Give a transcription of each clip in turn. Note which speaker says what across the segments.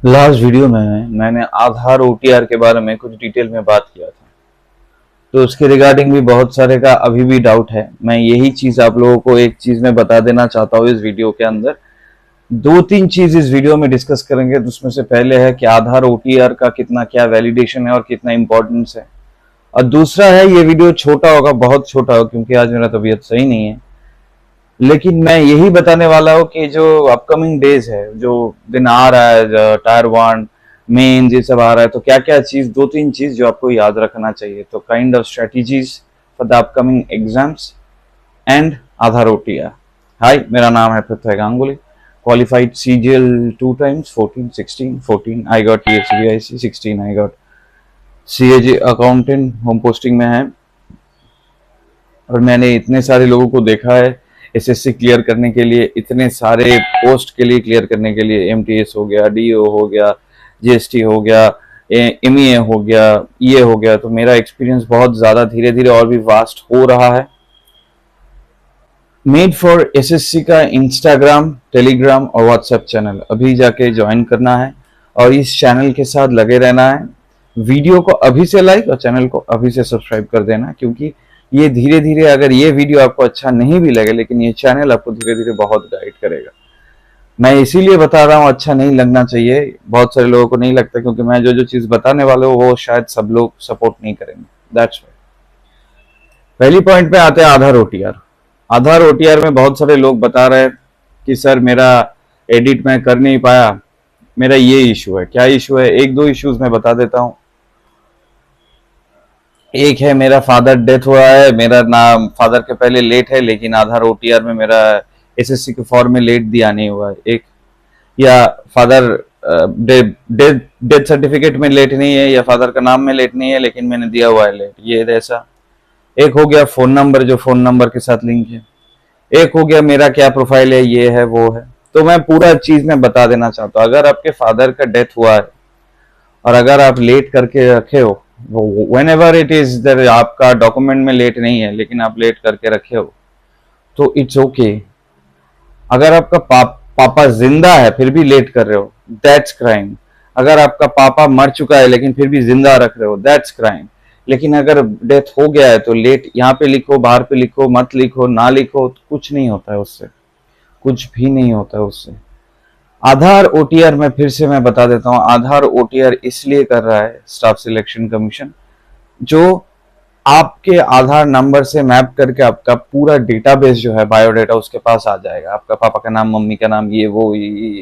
Speaker 1: Last video में मैंने आधार OTR के बारे में कुछ डिटेल में बात किया था, तो उसके रिगार्डिंग भी बहुत सारे का अभी भी डाउट है। मैं यही चीज आप लोगों को एक चीज में बता देना चाहता हूँ। इस वीडियो के अंदर दो तीन चीज इस वीडियो में डिस्कस करेंगे। तो उसमें से पहले है कि आधार ओटीआर का कितना क्या वैलिडेशन है और कितना इंपॉर्टेंस है, और दूसरा है ये वीडियो छोटा होगा, बहुत छोटा होगा, क्योंकि आज मेरा तबीयत सही नहीं है। लेकिन मैं यही बताने वाला हूँ कि जो अपकमिंग डेज है, जो दिन आ रहा है, टायर वन मेन ये सब आ रहा है, तो क्या क्या चीज, दो तीन चीज जो आपको याद रखना चाहिए। तो kind of strategies for the upcoming exams and Aadhaar OTR. Hi, मेरा नाम है Prithvi Ganguly, qualified CGL 2 times, 14 16 14 I got TFCBIC, 16 I got CAG accountant, home posting में है। और मैंने इतने सारे लोगों को देखा है एसएससी क्लियर करने के लिए, इतने सारे पोस्ट के लिए क्लियर करने के लिए, एमटीएस हो गया, डीओ हो गया, जीएसटी हो गया, एमईए हो गया, ये हो गया। तो मेरा एक्सपीरियंस बहुत ज़्यादा धीरे धीरे और भी वास्ट हो रहा है। मेड फॉर एसएससी का इंस्टाग्राम, टेलीग्राम और व्हाट्सएप चैनल अभी जाके ज्वाइन करना है और इस चैनल के साथ लगे रहना है। वीडियो को अभी से लाइक और चैनल को अभी से सब्सक्राइब कर देना, क्योंकि ये धीरे धीरे, अगर ये वीडियो आपको अच्छा नहीं भी लगे, लेकिन ये चैनल आपको धीरे धीरे बहुत गाइड करेगा। मैं इसीलिए बता रहा हूँ, अच्छा नहीं लगना चाहिए, बहुत सारे लोगों को नहीं लगता, क्योंकि मैं जो जो चीज बताने वाला हूँ वो शायद सब लोग सपोर्ट नहीं करेंगे। That's why. पहली पॉइंट पे आते हैं आधार ओटीआर। आधार ओटीआर में बहुत सारे लोग बता रहे हैं कि सर मेरा एडिट मैं कर नहीं पाया, मेरा ये इशू है। क्या इशू है? एक दो इश्यूज मैं बता देता हूँ। एक है, मेरा फादर डेथ हुआ है, मेरा नाम फादर के पहले लेट है, लेकिन आधार ओटीआर में मेरा एसएससी के फॉर्म में लेट दिया नहीं हुआ है। एक, या फादर डेथ सर्टिफिकेट में लेट नहीं है, या फादर का नाम में लेट नहीं है, लेकिन मैंने दिया हुआ है लेट, ये ऐसा। एक हो गया फोन नंबर, जो फोन नंबर के साथ लिंक है। एक हो गया मेरा क्या प्रोफाइल है, ये है वो है। तो मैं पूरा चीज में बता देना चाहता हूँ। अगर आपके फादर का डेथ हुआ है और अगर आप लेट करके रखे हो, when ever it is that आपका डॉक्यूमेंट में लेट नहीं है लेकिन आप लेट करके रखे हो, तो इट्स ओके। अगर आपका पापा जिंदा है फिर भी लेट कर रहे हो, दैट्स क्राइम। अगर आपका पापा मर चुका है लेकिन फिर भी जिंदा रख रहे हो, दैट्स क्राइम। लेकिन अगर डेथ हो गया है तो लेट यहाँ पे लिखो, बाहर पे लिखो, मत लिखो, ना लिखो, तो कुछ नहीं होता है उससे, कुछ भी नहीं होता है उससे। आधार ओटीआर में फिर से मैं बता देता हूँ, आधार ओटीआर इसलिए कर रहा है स्टाफ सिलेक्शन कमीशन, जो आपके आधार नंबर से मैप करके आपका पूरा डेटाबेस जो है, बायोडाटा, उसके पास आ जाएगा। आपका पापा का नाम, मम्मी का नाम, ये वो ये,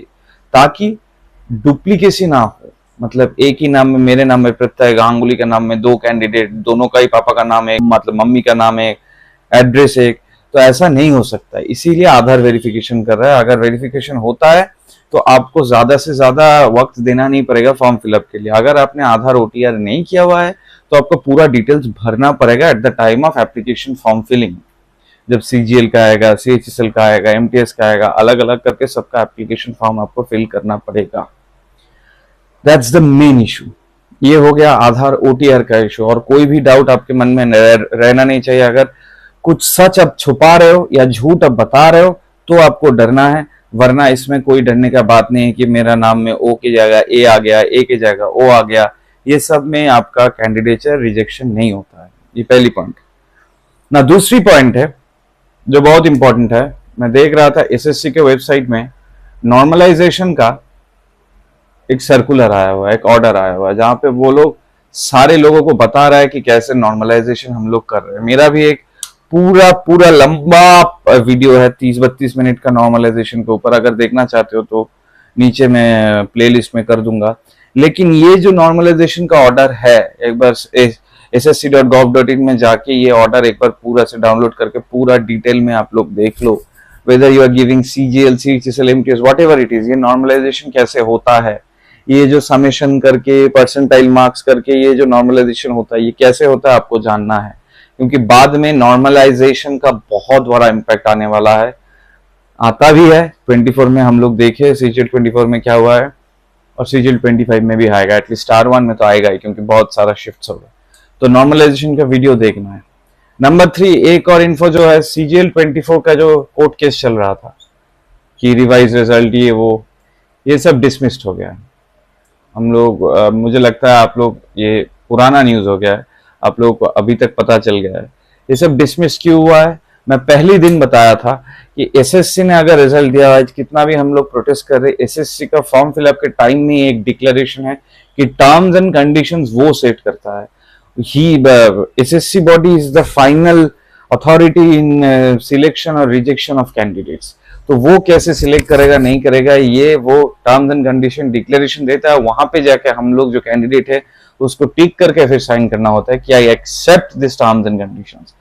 Speaker 1: ताकि डुप्लीकेसी ना हो। मतलब एक ही नाम में, मेरे नाम में प्रत्यय गांगुली के नाम में दो कैंडिडेट, दोनों का ही पापा का नाम है, मतलब मम्मी का नाम है, एड्रेस एक, तो ऐसा नहीं हो सकता है। इसीलिए आधार वेरिफिकेशन कर रहा है। अगर वेरिफिकेशन होता है तो आपको ज्यादा से ज्यादा वक्त देना नहीं पड़ेगा फॉर्म फिलअप के लिए। अगर आपने आधार ओटीआर नहीं किया हुआ है तो आपको पूरा डिटेल्स भरना पड़ेगा at the time of application form filling. जब सीजीएल का आएगा, सीएचएसएल का आएगा, एमटीएस का आएगा, अलग अलग करके सबका एप्लीकेशन फॉर्म आपको फिल करना पड़ेगा। That's the main issue. ये हो गया आधार ओटीआर का इशू। और कोई भी डाउट आपके मन में रहना नहीं चाहिए। अगर कुछ सच आप छुपा रहे हो या झूठ आप बता रहे हो तो आपको डरना है, वरना इसमें कोई डरने का बात नहीं है कि मेरा नाम में ओ की जगह ए आ गया, ए की जगह ओ आ गया। ये सब में आपका कैंडिडेचर रिजेक्शन नहीं होता है। ये पहली पॉइंट ना। दूसरी पॉइंट है जो बहुत इंपॉर्टेंट है, मैं देख रहा था एसएससी के वेबसाइट में नॉर्मलाइजेशन का एक सर्कुलर आया हुआ है, एक ऑर्डर आया हुआ है, जहां पे वो लोग सारे लोगों को बता रहा है कि कैसे नॉर्मलाइजेशन हम लोग कर रहे हैं। मेरा भी एक पूरा पूरा लंबा वीडियो है, 30-32 मिनट का, नॉर्मलाइजेशन के ऊपर। अगर देखना चाहते हो तो नीचे मैं प्लेलिस्ट में कर दूंगा। लेकिन ये जो नॉर्मलाइजेशन का ऑर्डर है, एक बार ssc.gov.in में जाके ये ऑर्डर एक बार पूरा से डाउनलोड करके पूरा डिटेल में आप लोग देख लो। Whether you are giving CGL, CHSL, MTS, whatever it is, ये नॉर्मलाइजेशन कैसे होता है, ये जो समेशन करके, परसेंटाइल मार्क्स करके ये जो नॉर्मलाइजेशन होता है, ये कैसे होता है, आपको जानना है। क्योंकि बाद में नॉर्मलाइजेशन का बहुत बड़ा इम्पैक्ट आने वाला है, आता भी है। 24 में हम लोग देखे सीजीएल 24 में क्या हुआ है, और सीजीएल 25 में भी आएगा, एटलीस्ट स्टार 1 में तो आएगा ही, क्योंकि बहुत सारा शिफ्ट होगा। तो नॉर्मलाइजेशन का वीडियो देखना है। नंबर 3, एक और इन्फो जो है, सीजीएल 24 का जो कोर्ट केस चल रहा था कि रिवाइज रिजल्ट ये वो, ये सब डिसमिस्ड हो गया। हम लोग मुझे लगता है आप लोग, ये पुराना न्यूज हो गया है, आप लोगों को अभी तक पता चल गया है। ये सब डिसमिस क्यों हुआ है? मैं पहले दिन बताया था कि एसएससी ने अगर रिजल्ट दिया है, कितना भी हम लोग प्रोटेस्ट कर रहे, एसएससी का फॉर्म फिलअप के टाइम में एक डिक्लेरेशन है कि टर्म्स एंड कंडीशंस वो सेट करता है। ही SSC body is the final authority in selection और रिजेक्शन ऑफ कैंडिडेट्स। तो वो कैसे सिलेक्ट करेगा नहीं करेगा, ये वो टर्म्स एंड कंडीशन डिक्लेरेशन देता है। वहां पे जाके हम लोग जो कैंडिडेट है उसको टिक करके फिर साइन करना होता है कि I accept this terms and conditions.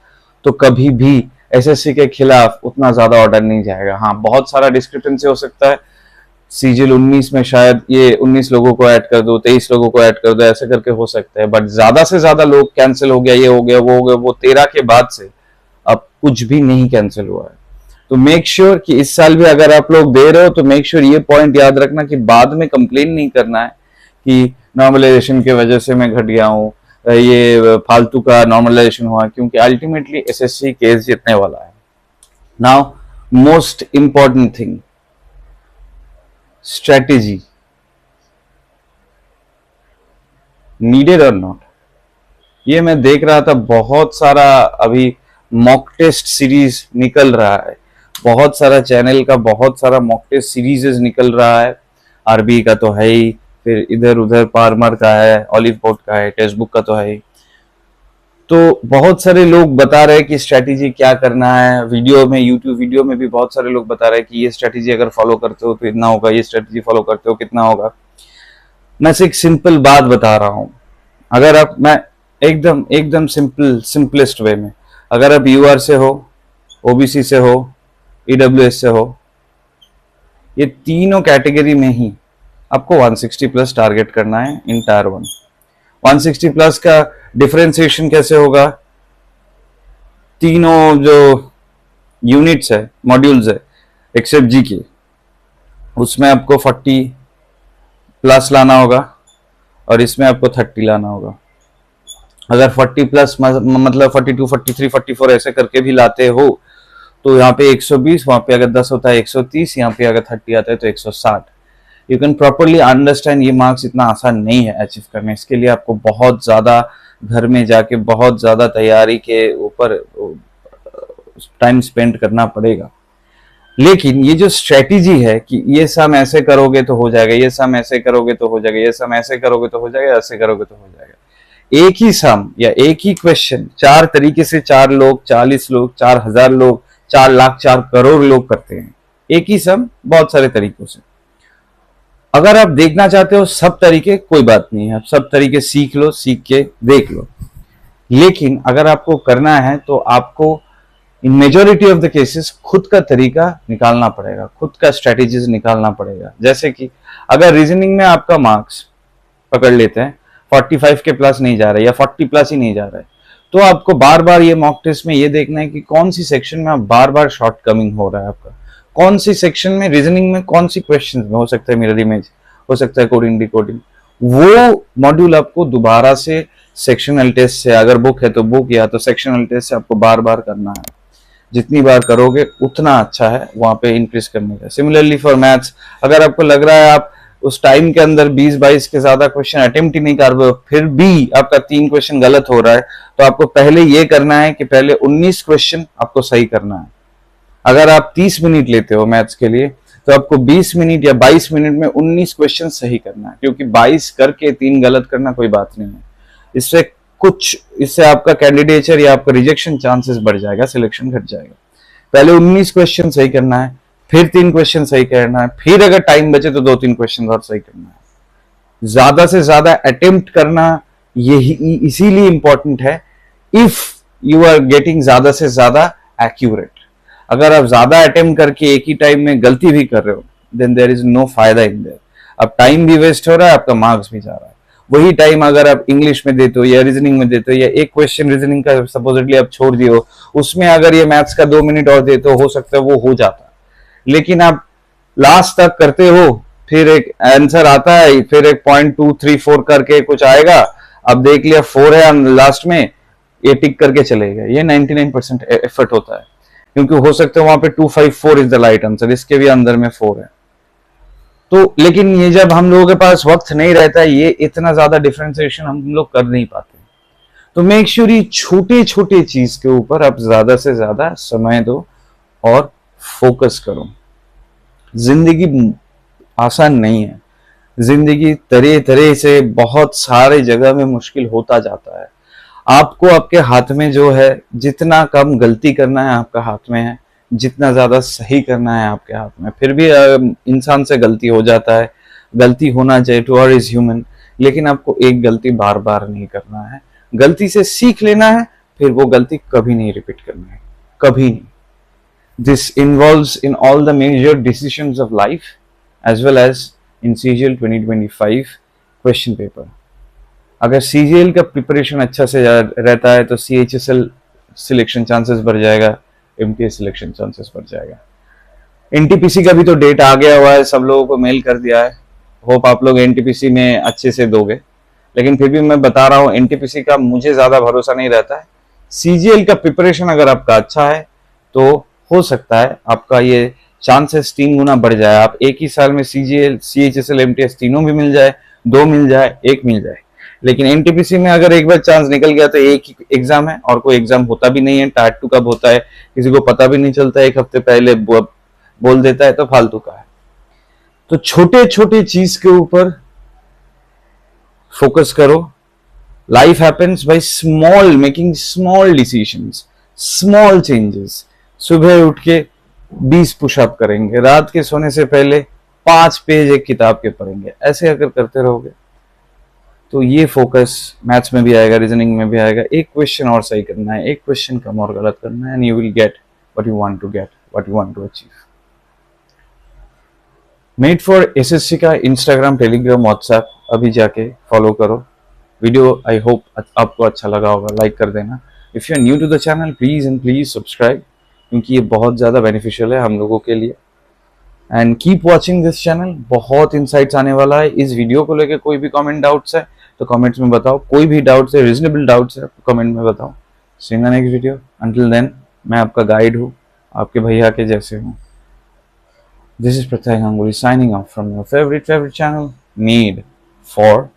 Speaker 1: तो कभी भी एसएससी के खिलाफ उतना ज्यादा ऑर्डर नहीं जाएगा। हाँ, बहुत सारा डिस्क्रिपेंसी हो सकता है, सीजीएल 19 में शायद ये 19 लोगों को ऐड कर दो, 23 लोगों को ऐड कर दो, ऐसे करके हो सकता है, बट ज्यादा से ज्यादा लोग कैंसिल हो गया, ये हो गया, वो हो गया, वो 13 के बाद से अब कुछ भी नहीं कैंसिल हुआ है। तो मेक श्योर कि इस साल भी अगर आप लोग दे रहे हो तो मेक श्योर ये पॉइंट याद रखना कि बाद में कंप्लेन नहीं करना है कि नॉर्मलाइजेशन की वजह से मैं घट गया हूँ, ये फालतू का नॉर्मलाइजेशन हुआ, क्योंकि अल्टीमेटली एसएससी केस जीतने वाला है। Now most important thing, strategy, needed और नॉट। ये मैं देख रहा था, बहुत सारा अभी मॉक टेस्ट सीरीज निकल रहा है, बहुत सारा चैनल का बहुत सारा मॉक टेस्ट सीरीजेस निकल रहा है। आरबी का तो है ही, फिर इधर उधर पार्मर का है, ऑलिव पोर्ट का है, टेक्स्ट बुक का तो है ही। तो बहुत सारे लोग बता रहे हैं कि स्ट्रैटेजी क्या करना है। वीडियो में, यूट्यूब वीडियो में भी बहुत सारे लोग बता रहे हैं कि ये स्ट्रैटेजी अगर फॉलो करते हो तो इतना होगा, ये स्ट्रैटेजी फॉलो करते हो कितना होगा। मैं सिर्फ सिंपल बात बता रहा हूं। अगर आप, मैं एकदम एकदम सिंपलेस्ट वे में, अगर आप यूआर से हो, ओबीसी से हो, ईडब्ल्यूएस से हो, ये तीनों कैटेगरी में ही आपको 160 प्लस टारगेट करना है इन टायर 1। 160 प्लस का डिफरेंशिएशन कैसे होगा? तीनों जो यूनिट्स है, मॉड्यूल्स है, एक्सेप्ट जी के, उसमें आपको 40 प्लस लाना होगा और इसमें आपको 30 लाना होगा। अगर 40 प्लस मतलब 42, 43, 44 ऐसे करके भी लाते हो तो यहाँ पे 120, वहां पे अगर 10 होता है 130, यहाँ पे अगर 30 आता है तो 160। यू कैन प्रॉपरली अंडरस्टैंड ये मार्क्स इतना आसान नहीं है अचीव करना। इसके लिए आपको बहुत ज्यादा घर में जाके बहुत ज्यादा तैयारी के ऊपर टाइम स्पेंड करना पड़ेगा। लेकिन ये जो स्ट्रेटेजी है कि ये सम ऐसे करोगे तो हो जाएगा, ये सम ऐसे करोगे तो हो जाएगा, ये सम ऐसे करोगे तो हो जाएगा, ऐसे करोगे तो हो जाएगा। एक ही सम या एक ही क्वेश्चन 4 तरीके से 4 लोग, 40 लोग, 4000 लोग, 4 लाख, 4 करोड़ लोग करते हैं। एक ही सम बहुत सारे तरीकों से। अगर आप देखना चाहते हो सब तरीके, कोई बात नहीं है, आप सब तरीके सीख लो, सीख के देख लो। लेकिन अगर आपको करना है तो आपको in majority of the cases खुद का तरीका निकालना पड़ेगा, खुद का स्ट्रेटेजीज निकालना पड़ेगा। जैसे कि अगर रीजनिंग में आपका मार्क्स पकड़ लेते हैं 45 के प्लस नहीं जा रहा है या 40 प्लस ही नहीं जा रहा है, तो आपको बार बार ये मॉक टेस्ट में ये देखना है कि कौन सी सेक्शन में आप बार बार शॉर्ट कमिंग हो रहा है आपका, कौन सी सेक्शन में, रीजनिंग में कौन सी क्वेश्चन में, हो सकता है मिरर इमेज, हो सकता है कोडिंग डिकोडिंग, वो मॉड्यूल आपको दोबारा से सेक्शनल टेस्ट से, अगर बुक है तो बुक, या तो सेक्शनल टेस्ट से आपको बार बार करना है। जितनी बार करोगे उतना अच्छा है वहां पे इंक्रीज करने का। सिमिलरली फॉर मैथ्स, अगर आपको लग रहा है आप उस टाइम के अंदर 20-22 के ज्यादा क्वेश्चन अटेम्प्ट ही नहीं कर रहे हो, फिर भी आपका 3 क्वेश्चन गलत हो रहा है, तो आपको पहले ये करना है कि पहले 19 क्वेश्चन आपको सही करना है। अगर आप 30 मिनट लेते हो मैथ्स के लिए तो आपको 20 मिनट या 22 मिनट में 19 क्वेश्चन सही करना है, क्योंकि 22 करके 3 गलत करना कोई बात नहीं है। इससे आपका कैंडिडेचर या आपका रिजेक्शन चांसेस बढ़ जाएगा, सिलेक्शन घट जाएगा। पहले 19 क्वेश्चन सही करना है, फिर 3 क्वेश्चन सही करना है, फिर अगर टाइम बचे तो 2-3 क्वेश्चन और सही करना है। ज्यादा से ज्यादा अटेम्प्ट करना यही इसीलिए इंपॉर्टेंट है, इफ यू आर गेटिंग ज्यादा से ज्यादा एक्यूरेट। अगर आप ज्यादा अटेम्प्ट करके एक ही टाइम में गलती भी कर रहे हो, देन देयर इज नो फायदा इन देयर। अब टाइम भी वेस्ट हो रहा है, आपका मार्क्स भी जा रहा है। वही टाइम अगर आप इंग्लिश में देते हो या रीजनिंग में देते हो, या एक क्वेश्चन रीजनिंग का सपोजिटली आप छोड़ दिए हो, उसमें अगर ये मैथ्स का 2 मिनट और देते हो सकता है वो हो जाता। लेकिन आप लास्ट तक करते हो, फिर एक आंसर आता है, फिर एक 0.234 करके कुछ आएगा, अब देख लिया 4 है लास्ट में, ये टिक करके चलेगा। ये 99% एफर्ट होता है, क्योंकि हो सकता है वहां पे 254 इज द राइट आंसर, इसके भी अंदर में 4 है। तो लेकिन ये जब हम लोगों के पास वक्त नहीं रहता है, ये इतना ज्यादा डिफरेंशिएशन हम लोग कर नहीं पाते। तो मेक श्योर ये छोटे छोटे चीज के ऊपर आप ज्यादा से ज्यादा समय दो और फोकस करो। जिंदगी आसान नहीं है, जिंदगी तरह तरह से बहुत सारे जगह में मुश्किल होता जाता है। आपको आपके हाथ में जो है, जितना कम गलती करना है आपका हाथ में है, जितना ज्यादा सही करना है आपके हाथ में। फिर भी इंसान से गलती हो जाता है, गलती होना चाहिए, टू आर इज ह्यूमन, लेकिन आपको एक गलती बार बार नहीं करना है, गलती से सीख लेना है, फिर वो गलती कभी नहीं रिपीट करनी है, कभी नहीं। This involves in all the major decisions of life as well as in CGL 2025 question paper. अगर CGL का प्रिपरेशन अच्छा से रहता है तो CHSL सिलेक्शन चांसेस बढ़ जाएगा, MTS सिलेक्शन चांसेस बढ़ जाएगा। NTPC का भी तो डेट आ गया हुआ है, सब लोगों को मेल कर दिया है। होप आप लोग NTPC में अच्छे से दोगे, लेकिन फिर भी मैं बता रहा हूँ NTPC का मुझे ज्यादा भरोसा नहीं रहता है। CGL का प्रिपरेशन अगर आपका अच्छा है तो हो सकता है आपका ये चांसेस 3 गुना बढ़ जाए। आप एक ही साल में CGL, CHSL, MTS तीनों भी मिल जाए, 2 मिल जाए, 1 मिल जाए। लेकिन NTPC में अगर एक बार चांस निकल गया तो एक ही एग्जाम है और कोई एग्जाम होता भी नहीं है। टायर 2 कब होता है किसी को पता भी नहीं चलता, एक हफ्ते पहले बोल देता है, तो फालतू का है। तो छोटे छोटे चीज के ऊपर फोकस करो। Life happens by small, making small decisions, small changes. सुबह उठ के 20 पुशअप करेंगे, रात के सोने से पहले 5 पेज एक किताब के पढ़ेंगे। ऐसे अगर करते रहोगे तो ये फोकस मैथ्स में भी आएगा, रीजनिंग में भी आएगा। एक क्वेश्चन और सही करना है, एक क्वेश्चन कम और गलत करना है, and you will get what you want to get, what you want to achieve. Made for SSC का इंस्टाग्राम, टेलीग्राम, व्हाट्सएप अभी जाके फॉलो करो। वीडियो आई होप आपको अच्छा लगा होगा, लाइक कर देना। If you are new to the channel please and please subscribe, क्योंकि ये बहुत ज़्यादा बेनिफिशियल है हम लोगों के लिए। And keep watching this channel, बहुत इनसाइट्स आने वाला है। इस वीडियो को लेकर कोई भी कमेंट डाउट्स है तो कमेंट्स में बताओ, कोई भी डाउट्स है, रीजनेबल डाउट्स है तो कमेंट में बताओ। See you in the next video, until then मैं आपका गाइड हूँ, आपके भैया के जैसे हूँ। This is Pratyaya Ganguly signing off from your favourite channel made for